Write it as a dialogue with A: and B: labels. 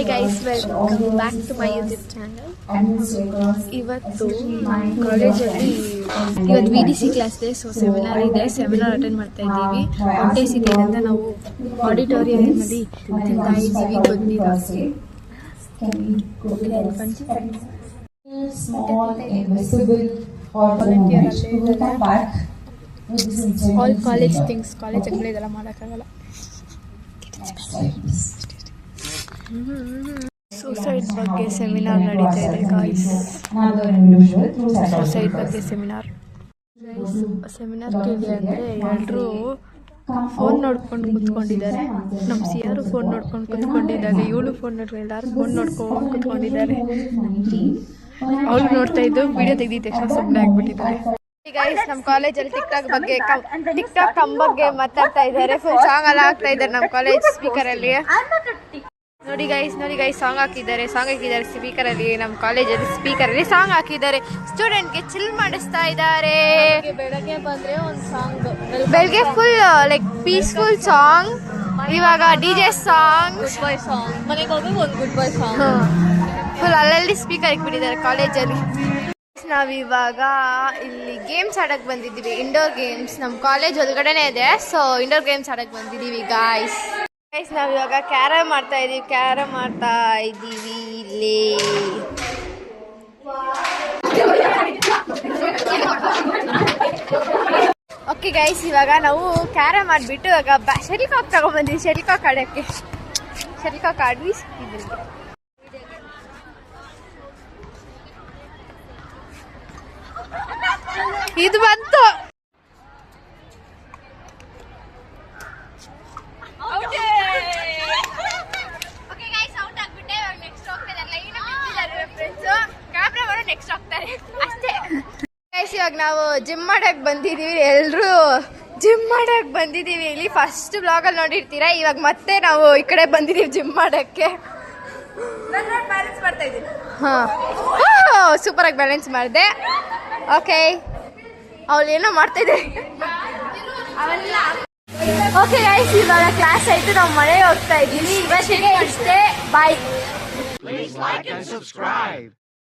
A: Guys, welcome back to my YouTube channel. ಇವತ್ತು ಕಾಲೇಜಲ್ಲಿ ಇವತ್ತು VDC ಕ್ಲಾಸ್ ಇದೆ, ಸೊ ಸೆಮಿನಾರ್ ಇದೆ. ಸೆಮಿನಾರ್ ಅಟೆಂಡ್ ಮಾಡ್ತಾ ಇದ್ದೀವಿ. ಹೊಟ್ಟೆ ಸಿಕ್ಕಿದೆ ಅಂತ ನಾವು ಆಡಿಟೋರಿಯಂನಲ್ಲಿ ತಿಂತಾ ಇದ್ದೀವಿ. ಬಂದಿದ್ದೀವಿ. ಆಲ್ ಕಾಲೇಜ್ ಥಿಂಗ್ಸ್, ಕಾಲೇಜ್ ಅಂಗಡಿ ಇದೆಲ್ಲ ಮಾಡೋಕ್ಕಾಗಲ್ಲ. ಸೂಸೈಡ್ ಬಗ್ಗೆ ಸೆಮಿನಾರ್ ನಡೀತಾ ಇದೆ ಗಾಯ್ಸ್. ಸೂಸೈಡ್ ಬಗ್ಗೆ ಸೆಮಿನಾರ್ ಕೇಳಿ ಅಂದರೆ ಎಲ್ಲರೂ ಫೋನ್ ನೋಡ್ಕೊಂಡು ಕುತ್ಕೊಂಡಿದ್ದಾರೆ. ನಮ್ಮ ಸಿಯಾರು ಫೋನ್ ನೋಡ್ಕೊಂಡು ಕುತ್ಕೊಂಡಿದ್ದಾರೆ, ಇವಳು ಫೋನ್ ನೋಡ್ಕೊಂಡು ಎಲ್ಲರೂ ಫೋನ್ ನೋಡ್ಕೊಂಡು ಕುತ್ಕೊಂಡಿದ್ದಾರೆ. ಅವಳು ನೋಡ್ತಾ ಇದ್ದು ವಿಡಿಯೋ ತೆಗೆದಿದ್ದ ತಕ್ಷಣ ಸುಮ್ಮನೆ ಆಗ್ಬಿಟ್ಟಿದ್ದಾರೆ. ಗೈಸ್, ನಮ್ಮ ಕಾಲೇಜಲ್ಲಿ ಟಿಕ್ಟಾಕ್ ಬಗ್ಗೆ ಮಾತಾಡ್ತಾ ಇದ್ದಾರೆ. ಫುಲ್ ಸಾಂಗ್ ಎಲ್ಲ ಹಾಕ್ತಾ ಇದ್ದಾರೆ ನಮ್ಮ ಕಾಲೇಜ್ ಸ್ಪೀಕರಲ್ಲಿ. ನೋಡಿ ಗೈಸ್, ಸಾಂಗ್ ಹಾಕಿದ್ದಾರೆ ಸ್ಪೀಕರಲ್ಲಿ. ನಮ್ಮ ಕಾಲೇಜಲ್ಲಿ ಸ್ಪೀಕರಲ್ಲಿ ಸಾಂಗ್ ಹಾಕಿದ್ದಾರೆ. ಸ್ಟೂಡೆಂಟ್ಗೆ ಚಿಲ್ ಮಾಡಿಸ್ತಾ ಇದ್ದಾರೆ. ಬೆಳಗ್ಗೆ ಬಂದರೆ ಒಂದು ಸಾಂಗ್, ಬೆಳಗ್ಗೆ ಫುಲ್ ಲೈಕ್ ಪೀಸ್ಫುಲ್ ಸಾಂಗ್. ಇವಾಗ DJ ಸಾಂಗ್, ಮನೆಗೆ ಹೋಗಿ ಒಂದು ಗುಡ್ ಬಾಯ್ ಸಾಂಗ್. ಫುಲ್ ಅಲ್ಲಲ್ಲಿ ಸ್ಪೀಕರ್ ಇಟ್ಬಿಟ್ಟಿದ್ದಾರೆ ಕಾಲೇಜಲ್ಲಿ. ನಾವಿವಾಗ ಇಲ್ಲಿ ಗೇಮ್ಸ್ ಆಡಕ್ಕೆ ಬಂದಿದ್ದೀವಿ, ಇಂಡೋರ್ ಗೇಮ್ಸ್. ನಮ್ಮ ಕಾಲೇಜ್ ಒಳಗಡೆನೇ ಇದೆ, ಸೊ ಇಂಡೋರ್ ಗೇಮ್ಸ್ ಆಡಕ್ಕೆ ಬಂದಿದ್ದೀವಿ ಗಾಯ್ಸ್. ನಾವಿವಾಗ ಕ್ಯಾರಮ್ ಮಾಡ್ತಾ ಇದ್ದೀವಿ ಇಲ್ಲಿ. ಓಕೆ ಗೈಸ್, ಇವಾಗ ನಾವು ಕ್ಯಾರಮ್ ಮಾಡಿಬಿಟ್ಟು ಇವಾಗ ಶೆಲ್ಕಾಕ್ ತಗೊಂಡ್ಬಂದಿವಿ. ಶೆಲ್ಕಾಕ್ ಆಡೋಕ್ಕೆ ಶೆಲ್ಕಾಕ್ ಆಡ್ವಿ. ಇದು ಬಂತು. ನೆಕ್ಸ್ಟ್ ಹೋಗ್ತಾರೆ ಅಷ್ಟೇ. ಇವಾಗ ನಾವು ಜಿಮ್ ಮಾಡಕ್ ಬಂದಿದೀವಿ. ಎಲ್ರು ಜಿಮ್ ಮಾಡಕ್ ಬಂದಿದೀವಿ. ಇಲ್ಲಿ ಫಸ್ಟ್ ಬ್ಲಾಗಲ್ಲಿ ನೋಡಿರ್ತೀರಾ. ಇವಾಗ ಮತ್ತೆ ನಾವು ಈ ಕಡೆ ಬಂದಿದೀವಿ ಜಿಮ್ ಮಾಡಕ್ಕೆ. ಬ್ಯಾಲೆನ್ಸ್ ಮಾಡ್ತಾ ಇದ್ದೀನಿ. ಸೂಪರ್ ಆಗಿ ಬ್ಯಾಲೆನ್ಸ್ ಮಾಡಿದೆ. ಓಕೆ, ಅವಳು ಏನೋ ಮಾಡ್ತಾ ಇದ್ದೆ. ಓಕೆ ಗೈಸ್, ಇವಾಗ ಕ್ಲಾಸ್ ಆಯ್ತು, ನಾವು ಮನೆಗೆ ಹೋಗ್ತಾ ಇದ್ದೀವಿ. ಇವತ್ತಿಗೆ ಇಷ್ಟೇ. ಬಾಯ್.